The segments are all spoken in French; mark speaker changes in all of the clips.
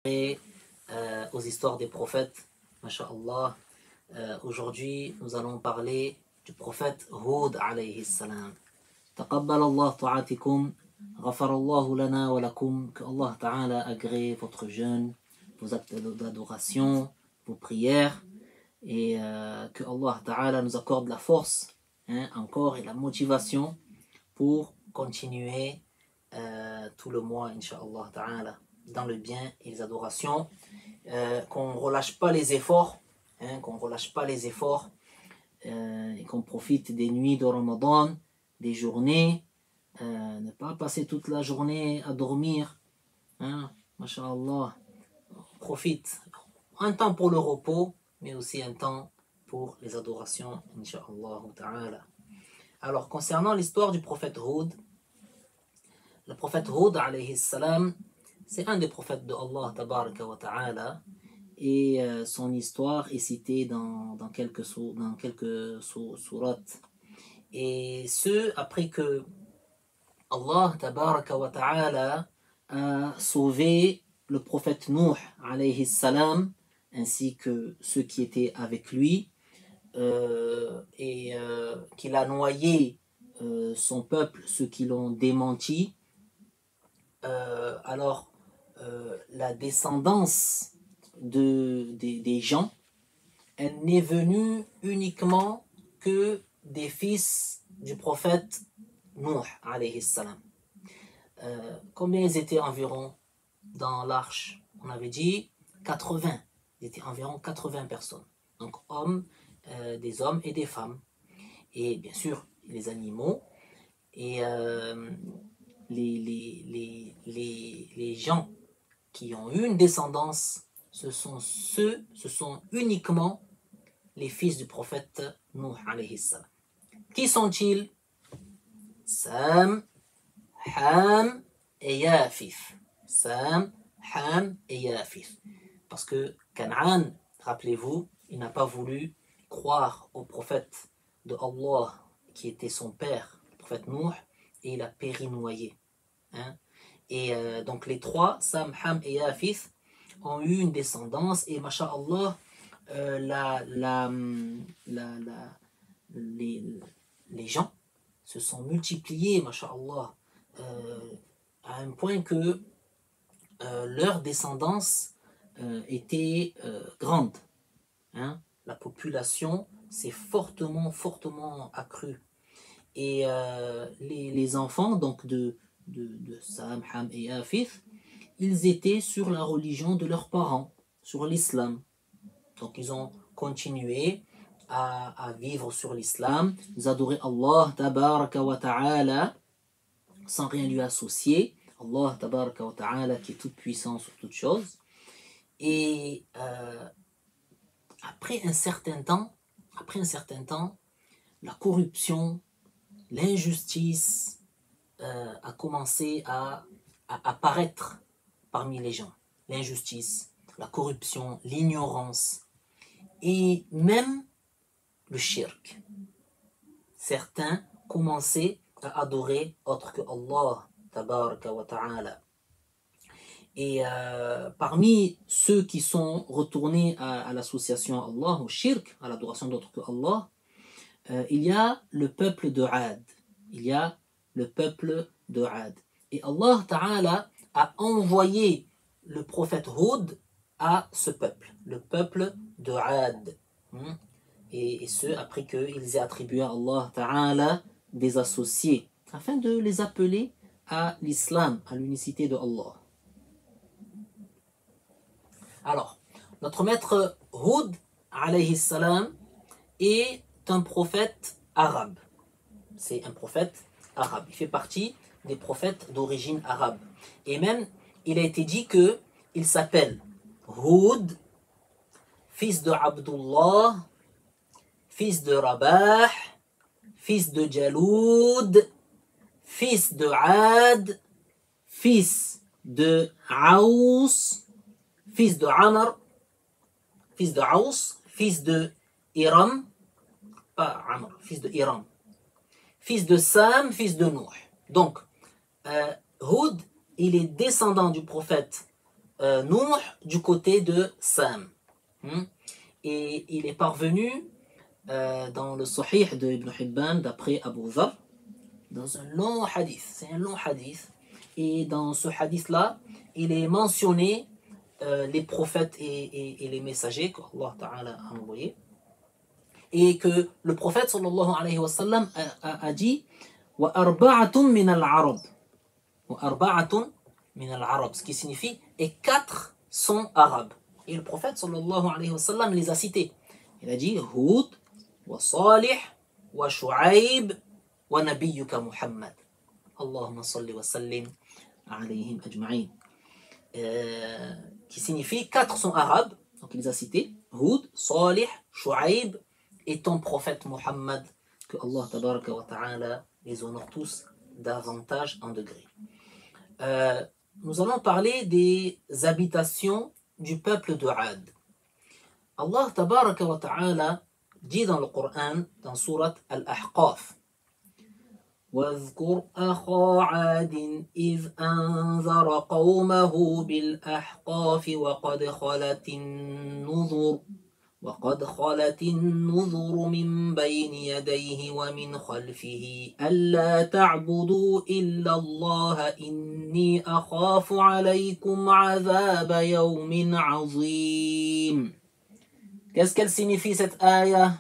Speaker 1: Et aux histoires des prophètes, masha'Allah. Aujourd'hui, nous allons parler du prophète Hud alayhi salam. Taqabbal Allah ta'atikum, ghafarallahu lana wa lakum, que Allah ta'ala agrée votre jeûne, vos actes d'adoration, vos prières, et que Allah ta'ala nous accorde la force, encore, et la motivation pour continuer tout le mois, incha'Allah ta'ala, dans le bien et les adorations, qu'on ne relâche pas les efforts, et qu'on profite des nuits de Ramadan, des journées, ne pas passer toute la journée à dormir, masha'Allah, profite, un temps pour le repos, mais aussi un temps pour les adorations, incha'Allah ta'ala. Alors, concernant l'histoire du prophète Hud, le prophète Hud alayhi salam, c'est un des prophètes de Allah tabaraka wa ta'ala, et son histoire est citée dans quelques sourates. Et ce, après que Allah tabaraka wa ta'ala a sauvé le prophète Nuh alayhi salam, ainsi que ceux qui étaient avec lui, et qu'il a noyé son peuple, ceux qui l'ont démenti, alors la descendance des gens, elle n'est venue uniquement que des fils du prophète Nuh alayhi salam. Combien ils étaient environ dans l'arche? On avait dit 80. Ils étaient environ 80 personnes. Donc des hommes et des femmes. Et bien sûr, les animaux. Et les gens qui ont eu une descendance, ce sont uniquement les fils du prophète Nuh alayhi salam. Qui sont-ils? Sam, Ham et Yafith. Sam, Ham et Yafith. Parce que Canaan, rappelez-vous, il n'a pas voulu croire au prophète de Allah qui était son père, le prophète Nuh, et il a péri noyé. Et donc les trois, Sam, Ham et Yafith, ont eu une descendance, et masha'Allah, les gens se sont multipliés, masha'Allah, à un point que leur descendance était grande. La population s'est fortement accrue. Et les enfants donc de Sam, Ham et Yafith, ils étaient sur la religion de leurs parents, sur l'islam. Donc ils ont continué à vivre sur l'islam, ils adoraient Allah tabaraka wa ta'ala sans rien lui associer, Allah tabaraka wa ta'ala qui est toute puissant sur toutes choses. Et après un certain temps, la corruption, l'injustice a commencé à apparaître parmi les gens. L'injustice, la corruption, l'ignorance et même le shirk. Certains commençaient à adorer autre que Allah tabaraka wa ta'ala. Et parmi ceux qui sont retournés à l'association à Allah, au shirk, à l'adoration d'autre que Allah, il y a le peuple de Ad. Et Allah Ta'ala a envoyé le prophète Hud à ce peuple, le peuple de Ad. Et ce, après qu'ils aient attribué à Allah Ta'ala des associés, afin de les appeler à l'islam, à l'unicité de Allah. Alors, notre maître Hud, alayhi salam, est un prophète arabe. C'est un prophète arabe. Il fait partie des prophètes d'origine arabe. Et même, il a été dit qu'il s'appelle Hud, fils de Abdullah, fils de Rabah, fils de Jaloud, fils de Ad, fils de Aous, fils de Amr, fils de Aous, fils de Iram, pas Amr, fils de Iram, fils de Sam, fils de Nuh. Donc, Hud, il est descendant du prophète Nuh du côté de Sam. Et il est parvenu dans le Sahih de Ibn Hibban, d'après Abu Dharr, dans un long hadith. C'est un long hadith. Et dans ce hadith-là, il est mentionné les prophètes et les messagers qu'Allah Ta'ala a envoyés. Et que le prophète sallallahu alayhi wa sallam a dit wa arba'atun min al-arab. Wa arba'atun min al-arab, ce qui signifie et 4 sont arabes. Et le prophète sallallahu alayhi wa sallam les a cités. Il a dit Hud, wa Salih, wa Shu'aib, wa Nabiyyuka Muhammad. Allahumma salli wa sallim alayhim ajma'in. Qui signifie 4 sont arabes. Donc il les a cités Hud, Salih, Shu'aib et ton prophète Muhammad. Que Allah tabaraka wa ta'ala les honore tous davantage en degrés. Nous allons parler des habitations du peuple de Ad. Allah tabaraka wa ta'ala dit dans le Coran, dans surat Al-Ahqaf, واذكر أخا عاد إذ أنذر قومه بالأحقاف وقد خلت النذر من بين يديه ومن خلفه ألا تعبدوا إلا الله إني أخاف عليكم عذاب يوم عظيم. Qu'est-ce qu'elle signifie cette ayah?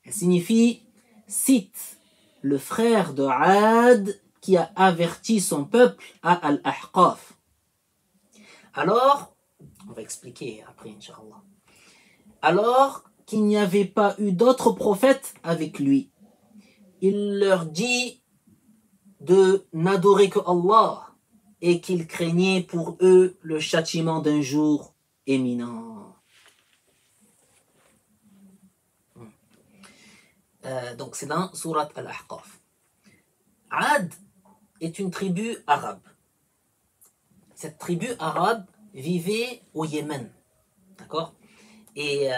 Speaker 1: Elle signifie cite le frère de Ad qui a averti son peuple à Al-Ahqaf. Alors, on va expliquer après, Inch'Allah. Alors qu'il n'y avait pas eu d'autres prophètes avec lui, il leur dit de n'adorer que Allah et qu'il craignait pour eux le châtiment d'un jour éminent. Donc c'est dans Surat Al-Ahqaf. Ad est une tribu arabe. Cette tribu arabe vivait au Yémen. D'accord? Et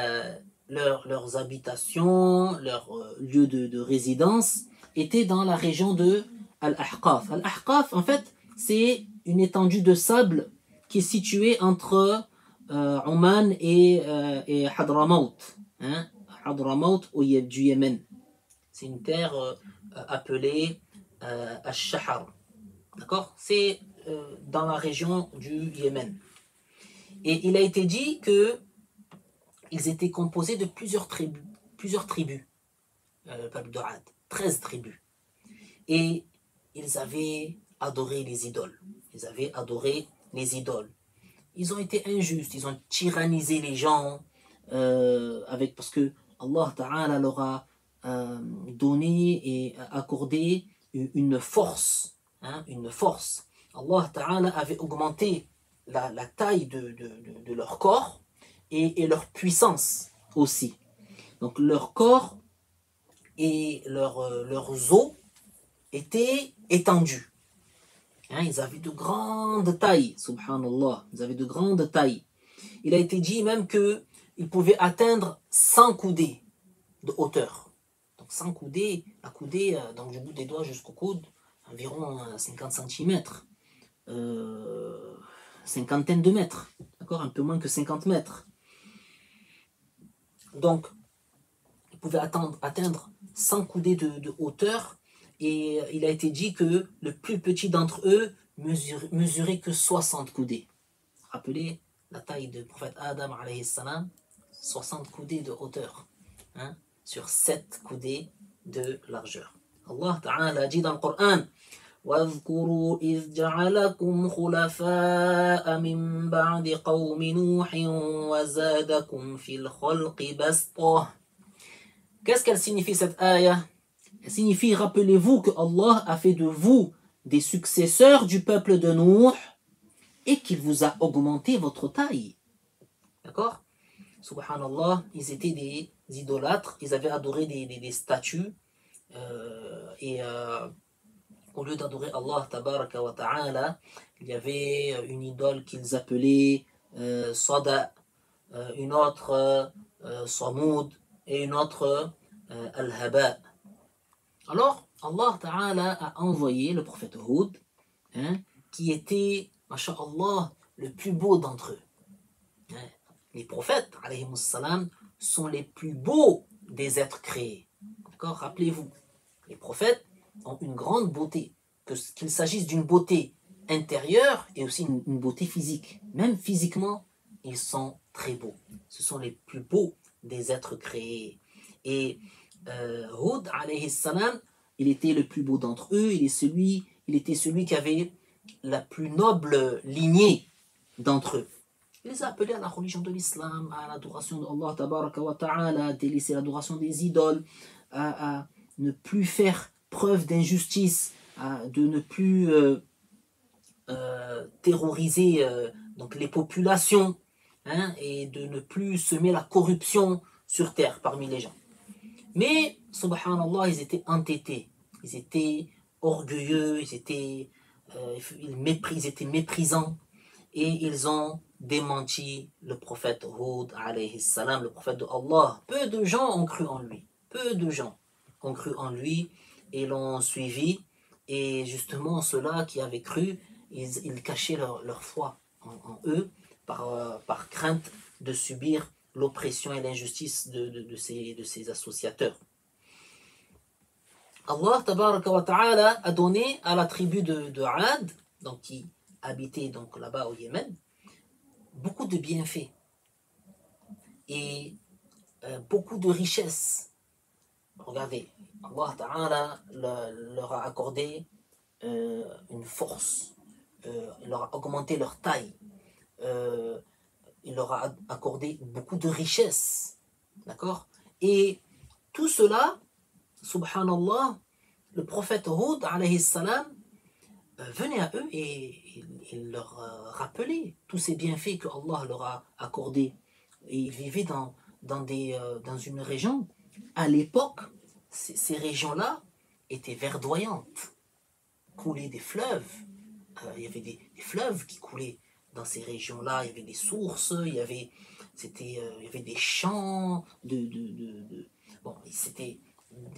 Speaker 1: leurs habitations, leurs lieux de résidence étaient dans la région de Al-Ahqaf. Al-Ahqaf, en fait, c'est une étendue de sable qui est située entre Oman et Hadramaut. Hadramaut du Yémen. C'est une terre appelée Al-Shahar. D'accord? C'est dans la région du Yémen. Et il a été dit que ils étaient composés de plusieurs tribus, le peuple de Ad, 13 tribus. Et ils avaient adoré les idoles. Ils ont été injustes, ils ont tyrannisé les gens, parce que Allah Ta'ala leur a donné et accordé une force. Allah Ta'ala avait augmenté la taille de leur corps, et leur puissance aussi. Donc leur corps et leurs os étaient étendus. Ils avaient de grandes tailles, subhanallah. Ils avaient de grandes tailles. Il a été dit même qu'ils pouvaient atteindre 100 coudées de hauteur. Donc 100 coudées, la coudée, donc du bout des doigts jusqu'au coude, environ 50 cm. Cinquantaine de mètres. D'accord? Un peu moins que 50 mètres. Donc, ils pouvaient atteindre 100 coudées de hauteur, et il a été dit que le plus petit d'entre eux mesurait que 60 coudées. Rappelez la taille du prophète Adam, alayhi salam, 60 coudées de hauteur, sur 7 coudées de largeur. Allah Ta'ala dit dans le Coran واذكروا إذ جعلكم خلفاء من بعد قوم نوح وزادكم في الخلق بسطة. Qu'est-ce qu'elle signifie cette ayah? Elle signifie, rappelez-vous que Allah a fait de vous des successeurs du peuple de Nuh et qu'il vous a augmenté votre taille. D'accord? Subhanallah, ils étaient des idolâtres, ils avaient adoré des statues, au lieu d'adorer Allah tabaraka wa ta'ala, il y avait une idole qu'ils appelaient Sada, une autre Samoud et une autre Al-Haba. Alors Allah ta'ala a envoyé le prophète Hud, qui était, masha'Allah, le plus beau d'entre eux. Les prophètes, alayhi salam, sont les plus beaux des êtres créés. D'accord? Rappelez-vous, les prophètes ont une grande beauté, qu'il s'agisse d'une beauté intérieure et aussi une beauté physique. Même physiquement, ils sont très beaux. Ce sont les plus beaux des êtres créés. Et Hud, alayhi salam, il était le plus beau d'entre eux, il était celui qui avait la plus noble lignée d'entre eux. Il les a appelés à la religion de l'islam, à l'adoration d'Allah tabaraka wa ta'ala, à délaisser l'adoration des idoles, à ne plus faire preuve d'injustice, de ne plus terroriser donc les populations, et de ne plus semer la corruption sur terre parmi les gens. Mais, subhanallah, ils étaient entêtés, ils étaient orgueilleux, ils étaient méprisants, et ils ont démenti le prophète Hud, alayhi salam, le prophète de Allah. Peu de gens ont cru en lui, peu de gens ont cru en lui et l'ont suivi, et justement ceux-là qui avaient cru, ils cachaient leur foi en eux par crainte de subir l'oppression et l'injustice de ces associateurs. Allah tabaraka wa ta'ala a donné à la tribu de Ad, donc qui habitait donc là-bas au Yémen, beaucoup de bienfaits et beaucoup de richesses. Regardez, Allah ta'ala leur a accordé une force, il leur a augmenté leur taille, il leur a accordé beaucoup de richesses, d'accord? Et tout cela, subhanallah, le prophète Hud, alayhi salam, venait à eux et il leur rappelait tous ces bienfaits que Allah leur a accordés. Et ils vivaient dans une région. À l'époque, ces régions-là étaient verdoyantes, coulaient des fleuves. Il y avait des fleuves qui coulaient dans ces régions-là. Il y avait des sources, il y avait des champs, bon, c'était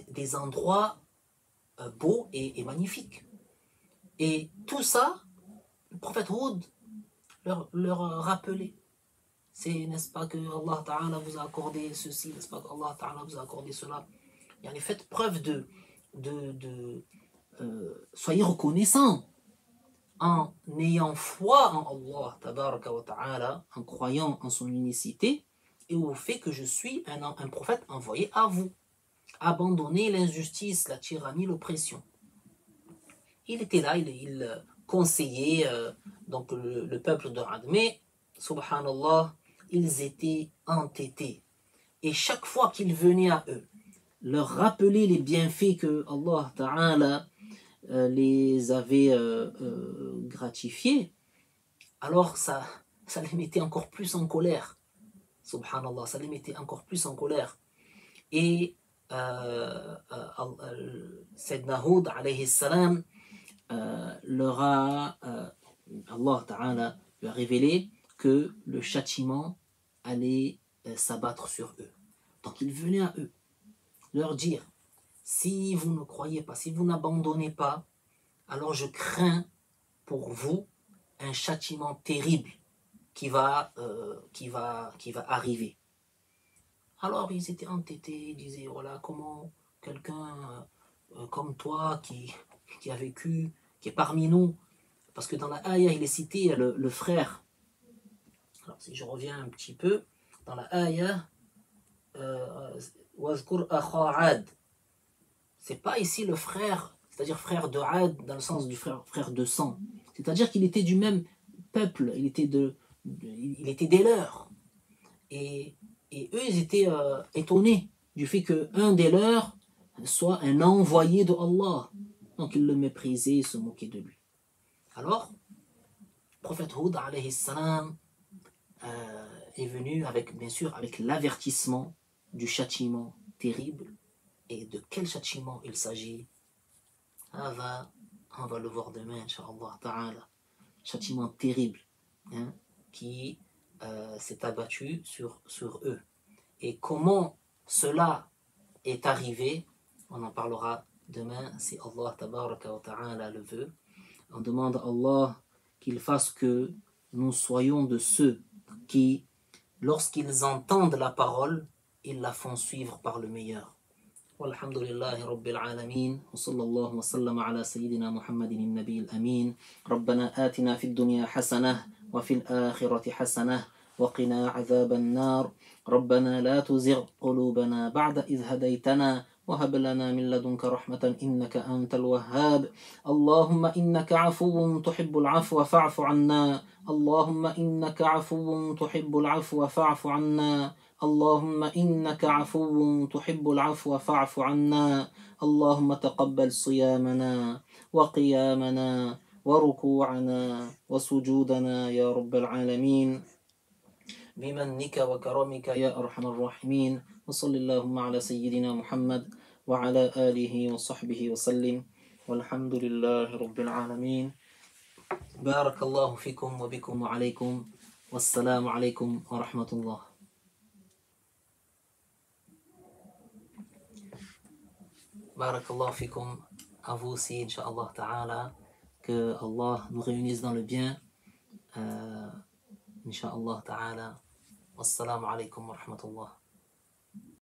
Speaker 1: des endroits beaux et magnifiques. Et tout ça, le prophète Hud leur rappelait. C'est, n'est-ce pas, que Allah Ta'ala vous a accordé ceci, n'est-ce pas, que Allah Ta'ala vous a accordé cela. Et faites preuve soyez reconnaissants en ayant foi en Allah Tabaraka wa Ta'ala, en croyant en son unicité, et au fait que je suis un prophète envoyé à vous. Abandonnez l'injustice, la tyrannie, l'oppression. Il était là, il conseillait donc le peuple de Ad. Mais, subhanallah, ils étaient entêtés. Et chaque fois qu'ils venaient à eux, leur rappeler les bienfaits que Allah Ta'ala les avait gratifiés, alors ça les mettait encore plus en colère. Subhanallah, ça les mettait encore plus en colère. Et Sayyidina Hud, alayhi salam, Allah Ta'ala lui a révélé que le châtiment allait s'abattre sur eux. Donc il venait à eux leur dire, si vous ne croyez pas, si vous n'abandonnez pas, alors je crains pour vous un châtiment terrible qui va arriver. Alors ils étaient entêtés, ils disaient, voilà, comment quelqu'un comme toi qui a vécu, qui est parmi nous, parce que dans la ayah il est cité le frère. Alors si je reviens un petit peu, dans la ayah, Wazkur akha Ad, c'est pas ici le frère, c'est-à-dire frère de Ad dans le sens du frère de sang, c'est-à-dire qu'il était du même peuple, il était des leurs, et eux ils étaient étonnés du fait qu'un des leurs soit un envoyé de Allah, donc ils le méprisaient et se moquaient de lui. Alors le prophète Hud alayhi salam est venu bien sûr avec l'avertissement du châtiment terrible. Et de quel châtiment il s'agit? On va le voir demain, Inch'Allah Ta'ala. Châtiment terrible qui s'est abattu sur eux. Et comment cela est arrivé, on en parlera demain si Allah Tabaraka wa Ta'ala le veut. On demande à Allah qu'il fasse que nous soyons de ceux qui, lorsqu'ils entendent la parole, ils la font suivre par le meilleur. والحمد لله رب العالمين وصلى الله وسلم على سيدنا محمد النبي الأمين ربنا آتنا في الدنيا حسنة وفي الآخرة حسنة وقنا عذاب النار ربنا لا تزغ قلوبنا بعد إذ هديتنا وهب لنا من لدنك رحمة إنك أنت الوهاب اللهم إنك عفو تحب العفو فاعف عنا اللهم إنك عفو تحب العفو فاعف عنا اللهم إنك عفو تحب العفو فاعف عنا اللهم تقبل صيامنا وقيامنا وركوعنا وسجودنا يا رب العالمين بمنك وكرمك يا أرحم الراحمين وصل اللهم على سيدنا محمد وعلى آله وصحبه وسلم والحمد لله رب العالمين بارك الله فيكم وبكم وعليكم والسلام عليكم ورحمة الله. Barakallahu fikum, à vous aussi, Inch'Allah Ta'ala, que Allah nous réunisse dans le bien. Inch'Allah Ta'ala. Wassalamu alaikum wa rahmatullah.